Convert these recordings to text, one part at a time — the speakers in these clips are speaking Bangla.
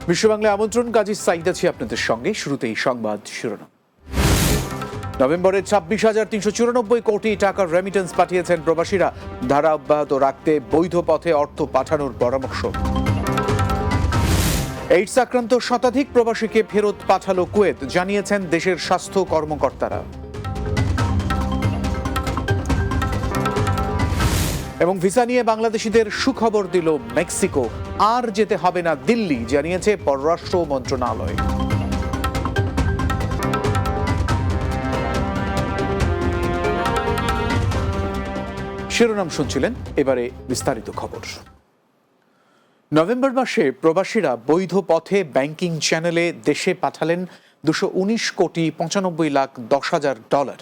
বিশ্ব বাংলা আমন্ত্রণ, কাজী সাইদ আছি আপনাদের সঙ্গে। শুরুতেই সংবাদ শিরোনাম। নভেম্বরে 26,394 কোটি টাকার রেমিটেন্স পাঠিয়েছেন প্রবাসীরা। ধারা অব্যাহত রাখতে বৈধ পথে অর্থ পাঠানোর পরামর্শ। এইডস আক্রান্ত শতাধিক প্রবাসীকে ফেরত পাঠালো কুয়েত, জানিয়েছেন দেশের স্বাস্থ্য কর্মকর্তারা। এবং ভিসা নিয়ে বাংলাদেশিদের সুখবর দিল মেক্সিকো, আর যেতে হবে না দিল্লি, জানিয়েছে পররাষ্ট্র মন্ত্রণালয়। শিরোনাম শুনছিলেন, এবারে বিস্তারিত খবর। নভেম্বর মাসে প্রবাসীরা বৈধ পথে ব্যাংকিং চ্যানেলে দেশে পাঠালেন 219,95,10,000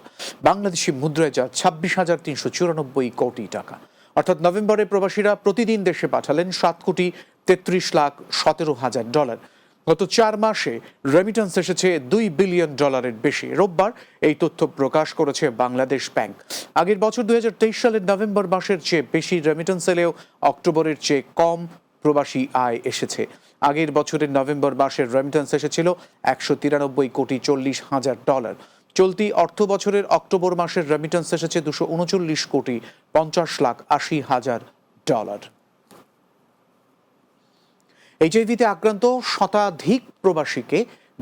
বাংলাদেশি মুদ্রায়, যা 26,394 কোটি টাকা। অর্থাৎ নভেম্বরে প্রবাসীরা প্রতিদিন দেশে পাঠালেন 7,33,17,000 গত 4 মাসে রেমিটেন্স এসেছে $2 বিলিয়ন বেশি। রোববার এই তথ্য প্রকাশ করেছে বাংলাদেশ ব্যাংক। আগের বছর 2023 সালের নভেম্বর মাসের চেয়ে বেশি রেমিটেন্স এলেও অক্টোবরের চেয়ে কম প্রবাসী আয় এসেছে। আগের বছরের নভেম্বর মাসের রেমিটেন্স এসেছিল $193,40,000। চলতি অর্থ বছরের অক্টোবর মাসের রেমিটেন্স এসেছে $239,50,80,000। এইচআইভিতে আক্রান্ত শতাধিক প্রবাসীকে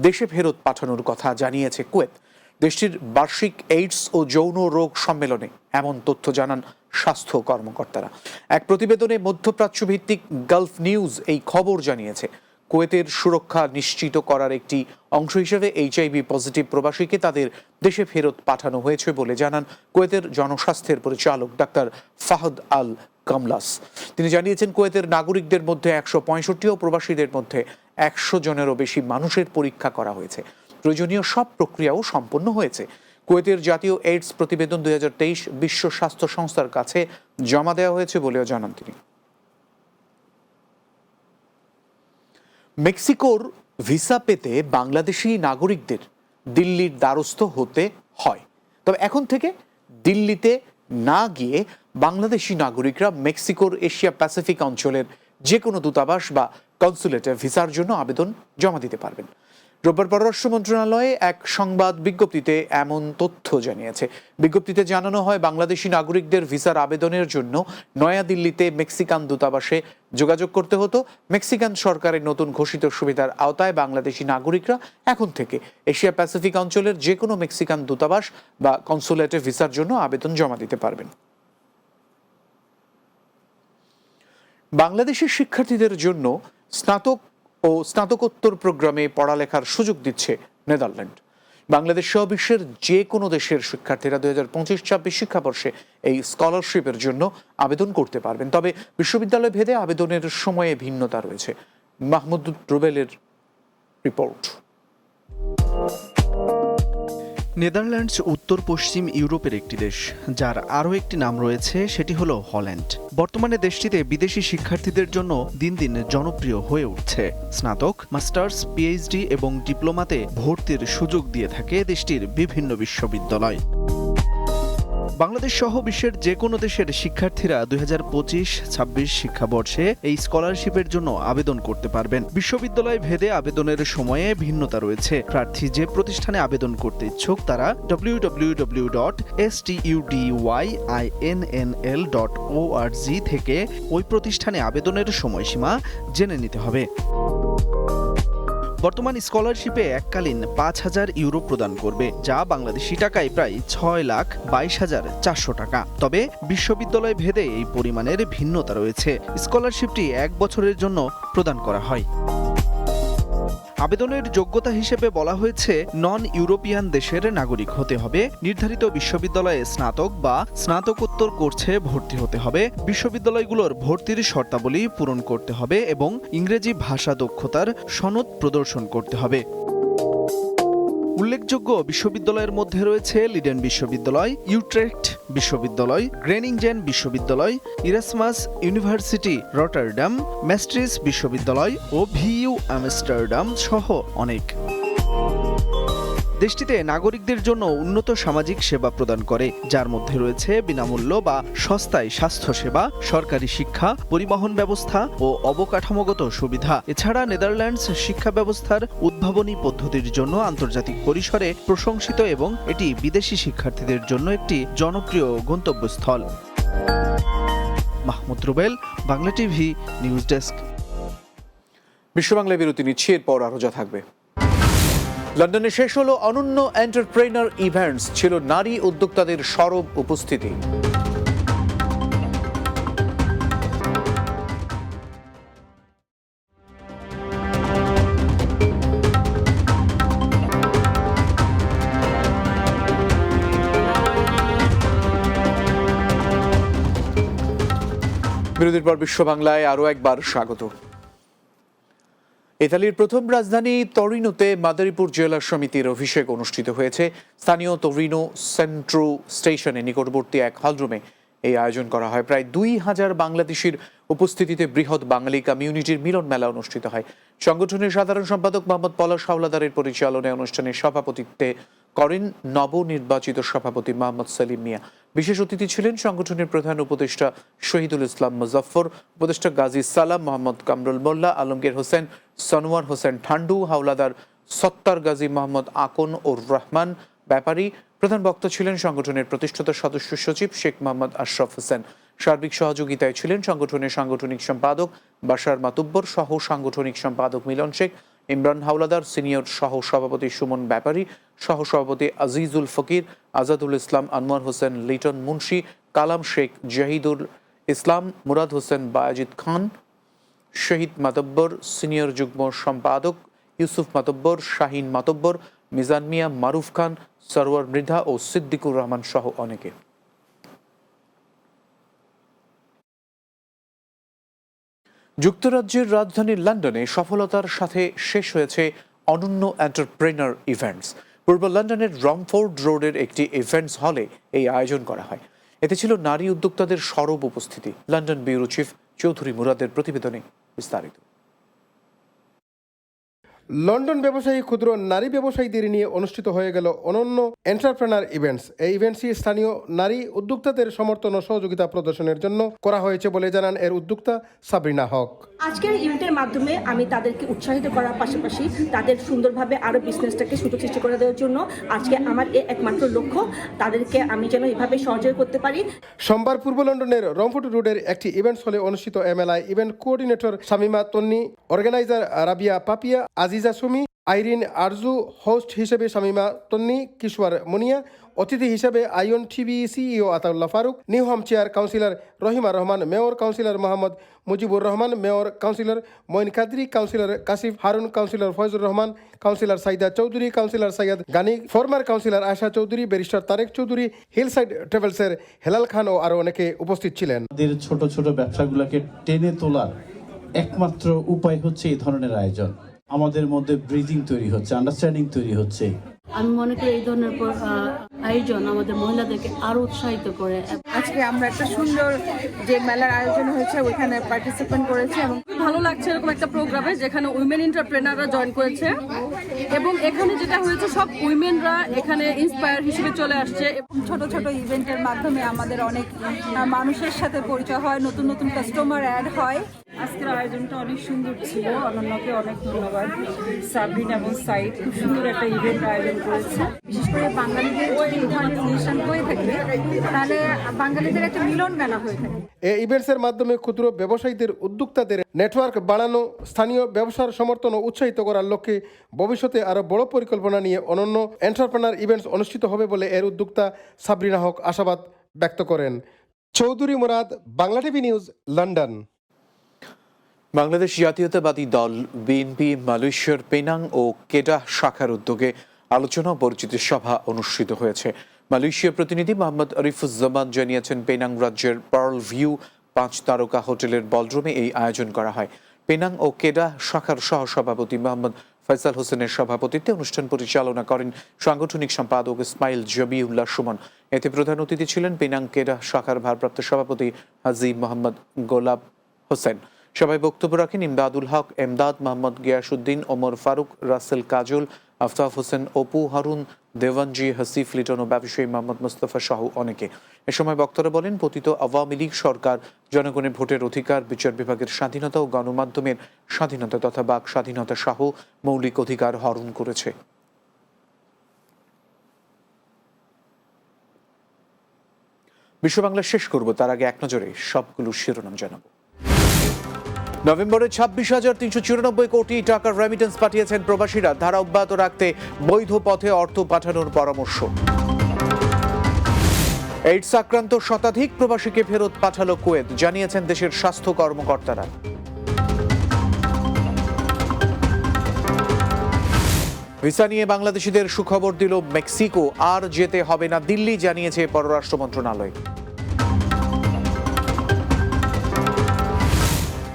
দেশে ফেরত পাঠানোর কথা জানিয়েছে কুয়েত। দেশটির বার্ষিক এইডস ও যৌন রোগ সম্মেলনে এমন তথ্য জানান স্বাস্থ্য কর্মকর্তারা। এক প্রতিবেদনে মধ্যপ্রাচ্য ভিত্তিক গালফ নিউজ এই খবর জানিয়েছে। কুয়েতের সুরক্ষা নিশ্চিত করার একটি অংশ হিসেবে এইচআইভি পজিটিভ প্রবাসীকে তাদের দেশে ফেরত পাঠানো হয়েছে বলে জানান কুয়েতের জনস্বাস্থ্যের পরিচালক ডাক্তার ফাহাদ আল কামলাস। তিনি জানিয়েছেন, কুয়েতের নাগরিকদের মধ্যে 165 ও প্রবাসীদের মধ্যে 100 জনেরও বেশি মানুষের পরীক্ষা করা হয়েছে। প্রয়োজনীয় সব প্রক্রিয়াও সম্পন্ন হয়েছে। কুয়েতের জাতীয় এইডস প্রতিবেদন 2023 বিশ্ব স্বাস্থ্য সংস্থার কাছে জমা দেওয়া হয়েছে বলেও জানান তিনি। মেক্সিকোর ভিসা পেতে বাংলাদেশি নাগরিকদের দিল্লির দ্বারস্থ হতে হয়। তবে এখন থেকে দিল্লিতে না গিয়ে বাংলাদেশি নাগরিকরা মেক্সিকোর এশিয়া প্যাসিফিক অঞ্চলের যে কোনো দূতাবাস বা কনসুলেটে ভিসার জন্য আবেদন জমা দিতে পারবেন। রোববার পররাষ্ট্র মন্ত্রণালয়ে এক সংবাদ বিজ্ঞপ্তিতে এমন তথ্য জানিয়েছে। বিজ্ঞপ্তিতে জানানো হয়, বাংলাদেশি নাগরিকদের ভিসার আবেদনের জন্য নয়াদিল্লিতে মেক্সিকান দূতাবাসে যোগাযোগ করতে হতো। মেক্সিকান সরকারের নতুন ঘোষিত সুবিধার আওতায় বাংলাদেশি নাগরিকরা এখন থেকে এশিয়া প্যাসিফিক অঞ্চলের যে কোনো মেক্সিকান দূতাবাস বা কনসুলেটে ভিসার জন্য আবেদন জমা দিতে পারবেন। বাংলাদেশের শিক্ষার্থীদের জন্য স্নাতক ও স্নাতকোত্তর প্রোগ্রামে পড়ালেখার সুযোগ দিচ্ছে নেদারল্যান্ড। বাংলাদেশ সহ বিশ্বের যে কোনো দেশের শিক্ষার্থীরা 2025-26 শিক্ষাবর্ষে এই স্কলারশিপের জন্য আবেদন করতে পারবেন। তবে বিশ্ববিদ্যালয় ভেদে আবেদনের সময়ে ভিন্নতা রয়েছে। মাহমুদ রুবেলের রিপোর্ট। নেদারল্যান্ডস উত্তর পশ্চিম ইউরোপের একটি দেশ, যার আরও একটি নাম রয়েছে, সেটি হলো হল্যান্ড। বর্তমানে দেশটিতে বিদেশি শিক্ষার্থীদের জন্য দিন দিন জনপ্রিয় হয়ে উঠছে। স্নাতক, মাস্টার্স, পিএইচডি এবং ডিপ্লোমাতে ভর্তির সুযোগ দিয়ে থাকে দেশটির বিভিন্ন বিশ্ববিদ্যালয়। বাংলাদেশ সহ বিশ্বের যে কোনো দেশের শিক্ষার্থীরা 2025-26 শিক্ষাবর্ষে এই স্কলারশিপের জন্য আবেদন করতে পারবেন। বিশ্ববিদ্যালয় ভেদে আবেদনের সময়ে ভিন্নতা রয়েছে। প্রার্থী যে প্রতিষ্ঠানে আবেদন করতে ইচ্ছুক তারা www.studyinll.org থেকে ওই প্রতিষ্ঠানে আবেদনের সময়সীমা জেনে নিতে হবে। বর্তমান স্কলারশিপে এককালীন 5,000 ইউরো প্রদান করবে, যা বাংলাদেশি টাকায় প্রায় 6,22,400 টাকা। তবে বিশ্ববিদ্যালয় ভেদে এই পরিমাণের ভিন্নতা রয়েছে। স্কলারশিপটি 1 বছরের জন্য প্রদান করা হয়। আবেদনের যোগ্যতা হিসেবে বলা হয়েছে, নন ইউরোপিয়ান দেশের নাগরিক হতে হবে, নির্ধারিত বিশ্ববিদ্যালয়ে স্নাতক বা স্নাতকোত্তর কোর্সে ভর্তি হতে হবে, বিশ্ববিদ্যালয়গুলোর ভর্তির শর্তাবলী পূরণ করতে হবে এবং ইংরেজি ভাষা দক্ষতার সনদ প্রদর্শন করতে হবে। উল্লেখযোগ্য বিশ্ববিদ্যালয়ের মধ্যে রয়েছে লিডেন বিশ্ববিদ্যালয়, ইউট্রেক্ট বিশ্ববিদ্যালয়, গ্রেনিংজেন বিশ্ববিদ্যালয়, ইরাসমাস ইউনিভার্সিটি রটারডাম, ম্যাস্ট্রিস বিশ্ববিদ্যালয় ও ভিইউ আমস্টারডাম সহ অনেক। দেশটিতে নাগরিকদের জন্য উন্নত সামাজিক সেবা প্রদান করে, যার মধ্যে রয়েছে বিনামূল্য বা সস্তায় স্বাস্থ্যসেবা, সরকারি শিক্ষা, পরিবহন ব্যবস্থা ও অবকাঠামোগত সুবিধা। এছাড়া নেদারল্যান্ডস শিক্ষা ব্যবস্থার উদ্ভাবনী পদ্ধতির জন্য আন্তর্জাতিক পরিসরে প্রশংসিত এবং এটি বিদেশি শিক্ষার্থীদের জন্য একটি জনপ্রিয় গন্তব্যস্থল। Mahmud Rubel, Bangla TV, news desk. বিশ্ব বাংলায় বিরতি নিচ্ছি, এরপর আরো যা থাকবে। লন্ডনে শেষ হলো অনন্য এন্টারপ্রেনার ইভেন্টস, ছিল নারী উদ্যোক্তাদের সরব উপস্থিতি। বিরতির পর বিশ্ব বাংলায় আরো একবার স্বাগত। ইতালির প্রথম রাজধানী তরিনোতে মাদারীপুর জেলা সমিতির অভিষেক অনুষ্ঠিত হয়েছে। স্থানীয় তরিনো সেন্ট্রো স্টেশনে নিকটবর্তী এক হলরুমে এই আয়োজন করা হয়। প্রায় 2000 বাংলাদেশির উপস্থিতিতে বৃহৎ বাঙালি কমিউনিটির মিলন মেলা অনুষ্ঠিত হয়। সংগঠনের সাধারণ সম্পাদক মোহাম্মদ পলাশ হাওলাদারের পরিচালনায় অনুষ্ঠানে সভাপতিত্বে করেন নবনির্বাচিত সভাপতি মোহাম্মদ সেলিম মিয়া। বিশেষ অতিথি ছিলেন সংগঠনের প্রধান উপদেষ্টা শহীদুল ইসলাম মুজাফফর, উপদেষ্টা গাজী সালাম, মোহাম্মদ কামরুল মোল্লা, আলমগীর হোসেন, সনোয়ার হোসেন ঠান্ডু, হাওলাদার সত্তার গাজী মোহাম্মদ আকন ও রহমান ব্যাপারী। প্রধান বক্তা ছিলেন সংগঠনের প্রতিষ্ঠাতা সদস্য সচিব শেখ মোহাম্মদ আশরাফ হোসেন। সার্বিক সহযোগিতায় ছিলেন সংগঠনের সাংগঠনিক সম্পাদক বাশার মাতুব্বর, সহ সাংগঠনিক সম্পাদক মিলন শেখ, ইমরান হাওলাদার, সিনিয়র সহ সভাপতি সুমন ব্যাপারী, সহ সভাপতি আজিজুল ফকির, আজাদুল ইসলাম, আনোয়ার হোসেন লিটন মুন্সি, কালাম শেখ, জাহিদুল ইসলাম, মুরাদ হোসেন, বায়াজিদ খান, শহীদ মাতব্বর, সিনিয়র যুগ্ম সম্পাদক ইউসুফ মাতব্বর, শাহিন মাতব্বর, মিজান মিয়া, মারুফ খান, সরওয়ার মৃধা ও সিদ্দিকুর রহমান সহ অনেকে। যুক্তরাজ্যের রাজধানী লন্ডনে সফলতার সাথে শেষ হয়েছে অনন্য এন্টারপ্রেনার ইভেন্টস। পূর্ব লন্ডনের রমফোর্ড রোডের একটি ইভেন্টস হলে এই আয়োজন করা হয়। এতে ছিল নারী উদ্যোক্তাদের সরব উপস্থিতি। লন্ডন ব্যুরো চিফ চৌধুরী মুরাদের প্রতিবেদনে বিস্তারিত। লন্ডন ব্যবসায়ী ক্ষুদ্র নারী ব্যবসায়ীদের নিয়ে অনুষ্ঠিত হয়ে গেল অনন্য এন্টারপ্রেনার ইভেন্টস। এই ইভেন্টসটি স্থানীয় নারী উদ্যোক্তাদের সমর্থন ও সহযোগিতা প্রদর্শনের জন্য করা হয়েছে বলে জানান এর উদ্যোক্তা সাবরিনা হক। আজকের ইভেন্টের মাধ্যমে আমি তাদেরকে উৎসাহিত করার পাশাপাশি তাদের সুন্দরভাবে আরও বিজনেসটাকে সুযোগ সৃষ্টি করে দেওয়ার জন্য আজকে আমার একমাত্র লক্ষ্য, তাদেরকে আমি যেন এভাবে সহযোগ করতে পারি। সোমবার পূর্ব লন্ডনের রমফোর্ড রোডের একটি ইভেন্টস হলে অনুষ্ঠিত MLI event coordinator Shamima Tonni, organiser Rabia Papiya, Aziza Sumi, Irin Arju, host হিসেবে শামিমা তন্নি, কিশোর মুনিয়া, অতিথি হিসেবে Ain TV CEO Ataullah Faruk, Newham chair councillor Rahima Rahman, mayor councillor Mohammad Mujibur Rahman, mayor councillor Moin Kadri, councillor Kashif Harun, councillor Foyzur Rahman, councillor Saida Chowdhury, councillor Syed Gani, former councillor Ayesha Chowdhury, barrister Tarek Chowdhury, Hillside ট্রাভেলসের হেলাল খান ও আরও অনেকে উপস্থিত ছিলেন। আমাদের ছোট ছোট ব্যবসাগুলোকে টেনে তোলার একমাত্র উপায় হচ্ছে এই ধরনের আয়োজন। আমাদের মধ্যে ব্রিজিং তৈরি হচ্ছে, আন্ডারস্ট্যান্ডিং তৈরি হচ্ছে। আমি মনে করি এই ধরনের আয়োজন আমাদের মহিলাদেরকে আরো উৎসাহিত করে। আজকে আমরা একটা সুন্দর যে মেলার আয়োজন হয়েছে ওইখানে পার্টিসিপেট করেছি এবং ভালো লাগছে এরকম একটা প্রোগ্রামে যেখানে উইমেন এন্টারপ্রেনাররা জয়েন করেছে এবং এখানে যেটা হয়েছে সব উইমেনরা এখানে ইন্সপায়ার হিসেবে চলে আসছে। ছোট ছোট ইভেন্টের মাধ্যমে আমাদের অনেক মানুষের সাথে পরিচয় হয়, নতুন নতুন কাস্টমার অ্যাড হয়। আজকের আয়োজনটা অনেক সুন্দর ছিল। অনন্যকে অনেক ধন্যবাদ। সাবরিন এবং সাইদ খুব সুন্দর একটা ইভেন্ট আয়োজন করেছে। বিশেষ করে বাঙালিদের যদি এই ধরনের অনুষ্ঠান হয়ে থাকে তাহলে বাঙালিদের একটা মিলন মেলা হয়ে থাকে। এই ইভেন্টসের মাধ্যমে ক্ষুদ্র ব্যবসায়ীদের উদ্যোক্তাদের নেটওয়ার্ক বাড়ানো, স্থানীয় ব্যবসার সমর্থন ও উৎসাহিত করার লক্ষ্যে ভবিষ্যতে আরও বড় পরিকল্পনা নিয়ে অনন্য এন্টারপ্রেনার ইভেন্টস অনুষ্ঠিত হবে বলে এর উদ্যোক্তা সাবরিনা হক আশাবাদ ব্যক্ত করেন। Chowdhury Murad, Bangla TV news, London. Bangladesh জাতীয়তাবাদী দল বিএনপি মালয়েশিয়ার পেনাং ও কেডাহ শাখার উদ্যোগে আলোচনা পরিচিতি সভা অনুষ্ঠিত হয়েছে। মালয়েশিয়া প্রতিনিধি মোহাম্মদ আরিফুজ্জামান জানিয়েছেন, পেনাং রাজ্যের পার্ল ভিউ 5 তারকা হোটেলের বলরুমে এই আয়োজন করা হয়। পেনাং ও কেডাহ শাখার সহসভাপতি মোহাম্মদ ফয়সাল হোসেনের সভাপতিত্বে অনুষ্ঠান পরিচালনা করেন সাংগঠনিক সম্পাদক ইসমাইল জবিউল্লাহ সুমন। এতে প্রধান অতিথি ছিলেন পেনাং কেডাহ শাখার ভারপ্রাপ্ত সভাপতি হাজী মোহাম্মদ গোলাব হোসেন। সবাই বক্তব্য রাখেন ইমদাদুল হক, এমদাদ, মোহাম্মদ গিয়াসউদ্দিন, ওমর ফারুক, রাসেল কাজল, আফতাব হোসেন, অপু, হারুন, দেওয়ানজি, হাসিফ লিটন ও ব্যবসায়ী মোহাম্মদ মুস্তফা সহ অনেকে। এ সময় বক্তারা বলেন, পতিত আওয়ামী লীগ সরকার জনগণের ভোটের অধিকার, বিচার বিভাগের স্বাধীনতা ও গণমাধ্যমের স্বাধীনতা তথা বাক স্বাধীনতা সহ মৌলিক অধিকার হরণ করেছে। বিশ্ব বাংলা শেষ করব, তার আগে এক নজরে সবগুলো শিরোনাম জানাবো। নভেম্বরে 26,394 কোটি টাকার রেমিটেন্স পাঠিয়েছেন প্রবাসীরা। ধারা অব্যাহত রাখতে বৈধ পথে অর্থ পাঠানোর পরামর্শ। এইডস আক্রান্ত শতাধিক প্রবাসীকে ফেরত পাঠালো কুয়েত, জানিয়েছেন দেশের স্বাস্থ্য কর্মকর্তারা। ভিসা নিয়ে বাংলাদেশিদের সুখবর দিল মেক্সিকো, আর যেতে হবে না দিল্লি, জানিয়েছে পররাষ্ট্র মন্ত্রণালয়।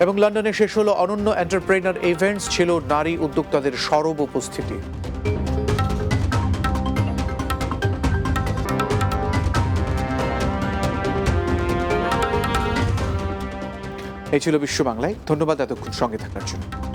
এবং লন্ডনে শেষ হলো অনন্য এন্টারপ্রেনার ইভেন্টস, ছিল নারী উদ্যোক্তাদের সরব উপস্থিতি। এই ছিল বিশ্ব বাংলায়। ধন্যবাদ এতক্ষণ সঙ্গে থাকার জন্য।